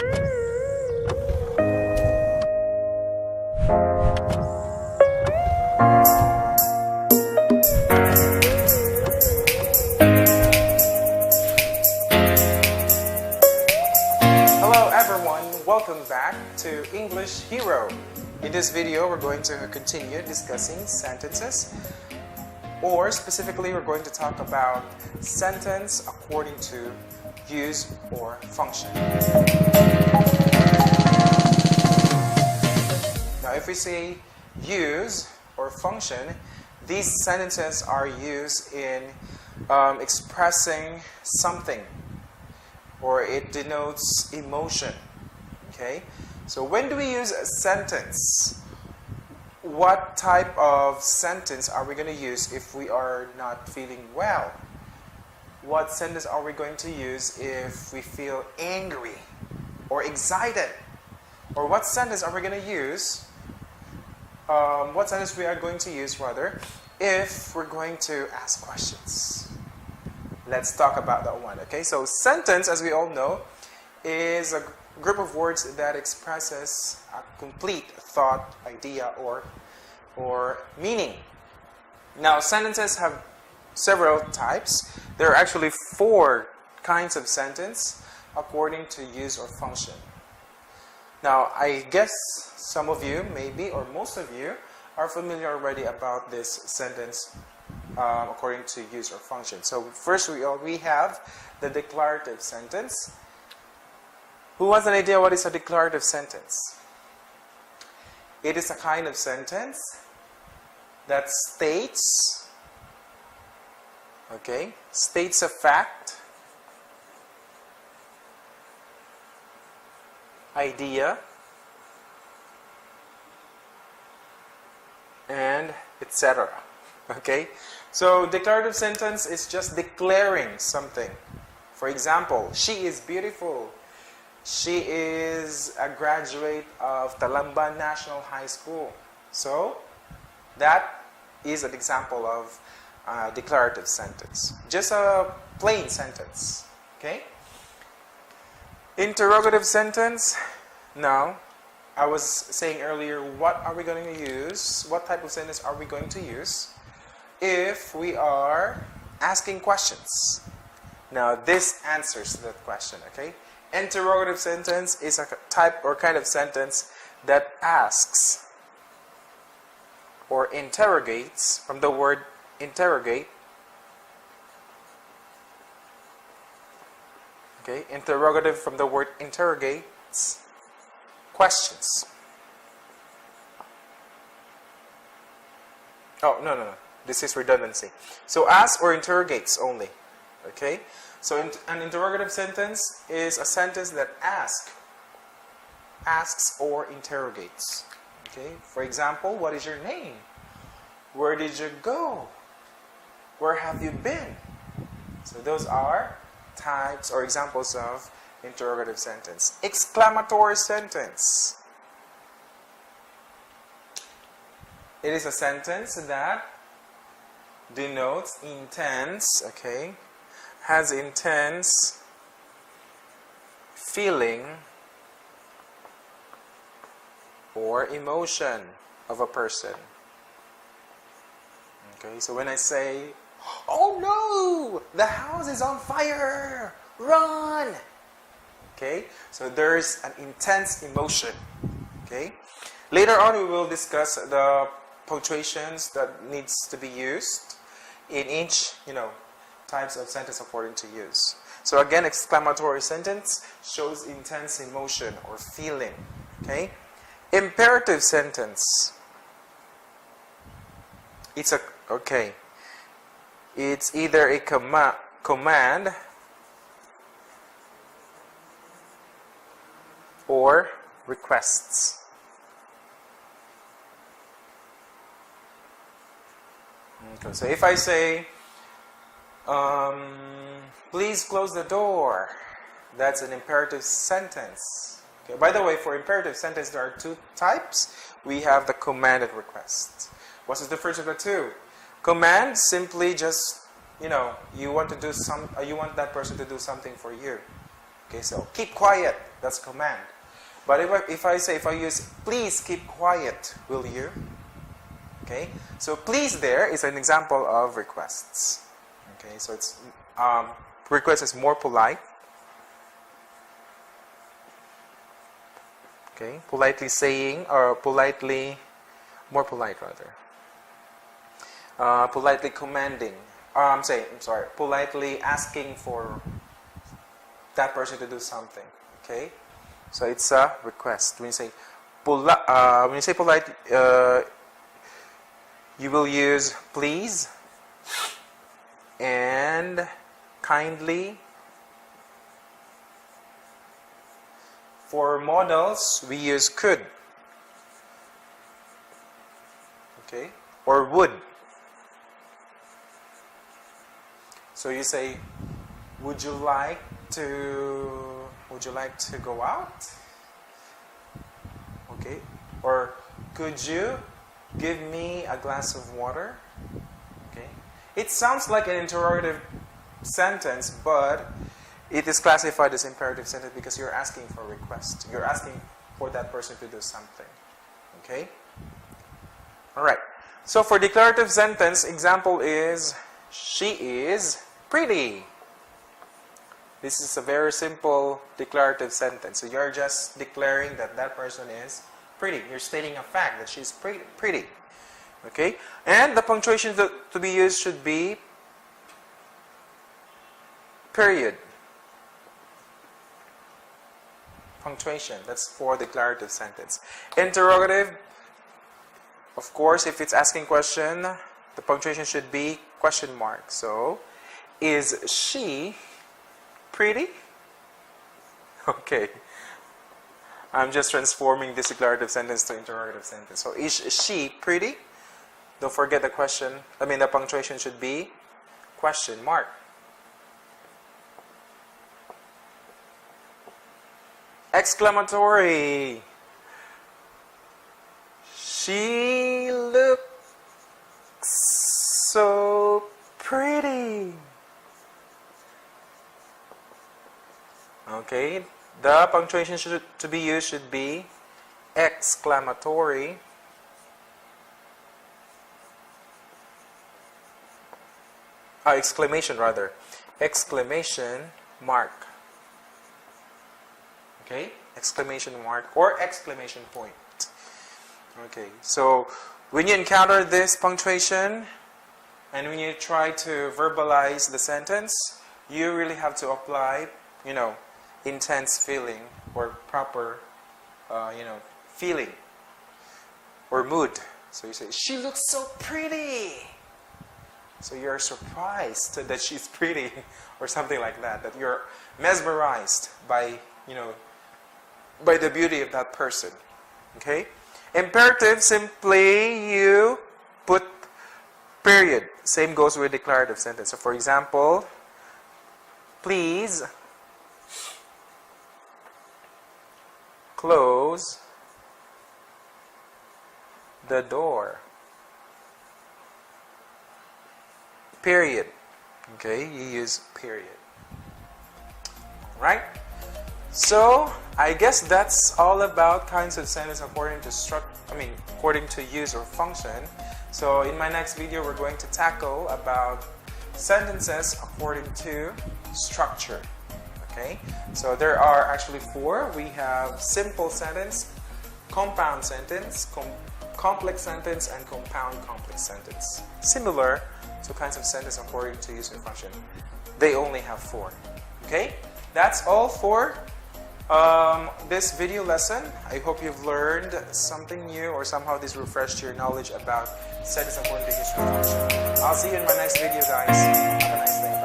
Hello everyone, welcome back to English Hero. In this video, we're going to continue discussing sentences, or specifically, we're going to talk about sentence according to use or function. Now, if we say use or function, these sentences are used in expressing something, or it denotes emotion. Okay? So when do we use a sentence? What type of sentence are we going to use if we are not feeling well? What sentence are we going to use if we feel angry or excited? Or what sentence are we going to use? What sentence we are going to use rather if we're going to ask questions? Let's talk about that one. Okay, so sentence, as we all know, is a group of words that expresses a complete thought, idea, or meaning. Now, sentences have several types. There are actually 4 kinds of sentence according to use or function. Now, I guess some of you, maybe, or most of you, are familiar already about this sentence according to use or function. So first we have the declarative sentence. Who has an idea what is a declarative sentence? It is a kind of sentence that states a fact, idea, and etc. Okay? So declarative sentence is just declaring something. For example, she is beautiful. She is a graduate of Talamban National High School. So that is an example of a declarative sentence. Just a plain sentence. Okay? Interrogative sentence. Now, I was saying earlier, what are we going to use? What type of sentence are we going to use if we are asking questions? Now, this answers that question, okay? Interrogative sentence is a type or kind of sentence that asks or interrogates, from the word interrogate. Okay, interrogative from the word interrogates, questions. Oh, no. This is redundancy. So asks or interrogates only. Okay? So an interrogative sentence is a sentence that asks or interrogates. Okay? For example, what is your name? Where did you go? Where have you been? So those are types or examples of interrogative sentence. Exclamatory sentence. It is a sentence that denotes intense, okay, has intense feeling or emotion of a person. Okay, so when I say, "Oh no, the house is on fire, run!" Okay, so there's an intense emotion. Okay, later on we will discuss the punctuations that needs to be used in each, types of sentence according to use. So again, exclamatory sentence shows intense emotion or feeling. Okay, imperative sentence. It's either a command or requests. Okay, so if I say, please close the door, that's an imperative sentence. Okay, by the way, for imperative sentence, there are 2 types. We have the command and request. What's the difference of the 2? Command, simply just, you want to do you want that person to do something for you. Okay, so keep quiet, that's command. But if I use please keep quiet, will you? Okay, so please there is an example of requests. Okay, so it's request is more polite. Okay, politely saying, or politely, more polite rather. Politely commanding. Politely asking for that person to do something. Okay, so it's a request. When you say polite, you will use please and kindly. For modals, we use could, okay, or would. So you say, would you like to go out? Okay, or could you give me a glass of water? Okay, it sounds like an interrogative sentence, but it is classified as imperative sentence because you're asking for a request. You're asking for that person to do something. Okay? Alright. So for declarative sentence, example is, she is pretty. This is a very simple declarative sentence. So you're just declaring that that person is pretty. You're stating a fact that she's pretty. Okay? And the punctuation to be used should be period. Punctuation, that's for declarative sentence. Interrogative, of course, if it's asking question, the punctuation should be question mark. So, is she pretty? Okay. I'm just transforming this declarative sentence to interrogative sentence. So, is she pretty? Don't forget the question, the punctuation should be question mark. Exclamatory. She looks so pretty. Okay, the punctuation to be used should be exclamatory. Exclamation rather. Exclamation mark. Okay, exclamation mark or exclamation point. Okay, so when you encounter this punctuation and when you try to verbalize the sentence, you really have to apply, intense feeling or proper, feeling or mood. So you say, she looks so pretty. So you're surprised that she's pretty or something like that, that you're mesmerized by, by the beauty of that person. Okay? Imperative, simply you put period. Same goes with declarative sentence. So for example, please close the door. Period. Okay, you use period. Right? So, I guess that's all about kinds of sentence according to use or function. So, in my next video, we're going to tackle about sentences according to structure. Okay? So, there are actually 4. We have simple sentence, compound sentence, complex sentence, and compound complex sentence. Similar to kinds of sentence according to use or function. They only have 4. Okay? That's all for this video lesson. I hope you've learned something new or somehow this refreshed your knowledge about sentence according to use or function. I'll see you in my next video, guys. Have a nice day.